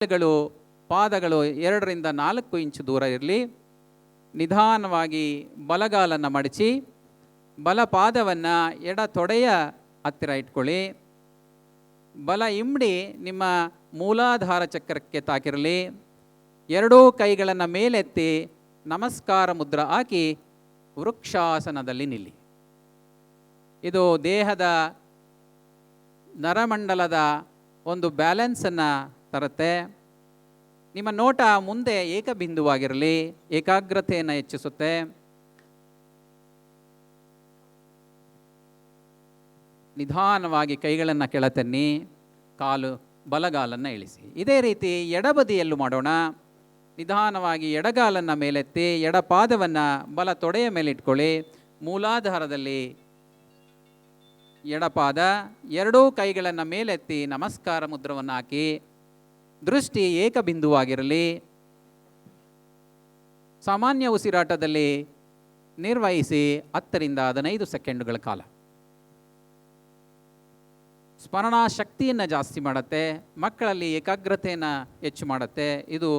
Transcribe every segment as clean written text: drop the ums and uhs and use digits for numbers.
ಕಾಲುಗಳು ಪಾದಗಳು 2-4 ಇಂಚು ದೂರ ಇರಲಿ. ನಿಧಾನವಾಗಿ ಬಲಗಾಲನ್ನು ಮಡಚಿ ಬಲ ಪಾದವನ್ನು ಎಡ ತೊಡೆಯ ಹತ್ತಿರ ಇಟ್ಕೊಳ್ಳಿ. ಬಲ ಇಮ್ಮಡಿ ನಿಮ್ಮ ಮೂಲಾಧಾರ ಚಕ್ರಕ್ಕೆ ತಾಕಿರಲಿ. ಎರಡೂ ಕೈಗಳನ್ನು ಮೇಲೆತ್ತಿ ನಮಸ್ಕಾರ ಮುದ್ರ ಹಾಕಿ ವೃಕ್ಷಾಸನದಲ್ಲಿ ನಿಲ್ಲಿ. ಇದು ದೇಹದ ನರಮಂಡಲದ ಒಂದು ಬ್ಯಾಲೆನ್ಸನ್ನು ತರುತ್ತೆ. ನಿಮ್ಮ ನೋಟ ಮುಂದೆ ಏಕಬಿಂದುವಾಗಿರಲಿ, ಏಕಾಗ್ರತೆಯನ್ನು ಹೆಚ್ಚಿಸುತ್ತೆ. ನಿಧಾನವಾಗಿ ಕೈಗಳನ್ನು ಕೆಳತನ್ನಿ, ಬಲಗಾಲನ್ನು ಇಳಿಸಿ. ಇದೇ ರೀತಿ ಎಡಬದಿಯಲ್ಲೂ ಮಾಡೋಣ. ನಿಧಾನವಾಗಿ ಎಡಗಾಲನ್ನು ಮೇಲೆತ್ತಿ ಎಡಪಾದವನ್ನು ಬಲ ತೊಡೆಯ ಮೇಲೆ ಇಟ್ಕೊಳ್ಳಿ. ಮೂಲಾಧಾರದಲ್ಲಿ ಎಡಪಾದ, ಎರಡೂ ಕೈಗಳನ್ನು ಮೇಲೆತ್ತಿ ನಮಸ್ಕಾರ ಮುದ್ರವನ್ನು ಹಾಕಿ ದೃಷ್ಟಿ ಏಕಬಿಂದುವಾಗಿರಲಿ. ಸಾಮಾನ್ಯ ಉಸಿರಾಟದಲ್ಲಿ ನಿರ್ವಹಿಸಿ 10-15 ಸೆಕೆಂಡುಗಳ ಕಾಲ. ಸ್ಮರಣಾ ಶಕ್ತಿಯನ್ನು ಜಾಸ್ತಿ ಮಾಡುತ್ತೆ, ಮಕ್ಕಳಲ್ಲಿ ಏಕಾಗ್ರತೆಯನ್ನು ಹೆಚ್ಚು ಮಾಡುತ್ತೆ. ಇದು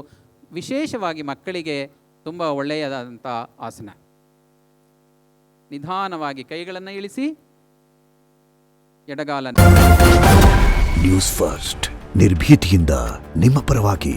ವಿಶೇಷವಾಗಿ ಮಕ್ಕಳಿಗೆ ತುಂಬ ಒಳ್ಳೆಯದಾದಂಥ ಆಸನ. ನಿಧಾನವಾಗಿ ಕೈಗಳನ್ನು ಇಳಿಸಿ ಎಡಗಾಲನ್ನು. ನ್ಯೂಸ್ ಫಸ್ಟ್ ನಿರ್ಭೀತಿಯಿಂದ ನಿಮ್ಮ ಪರವಾಗಿ.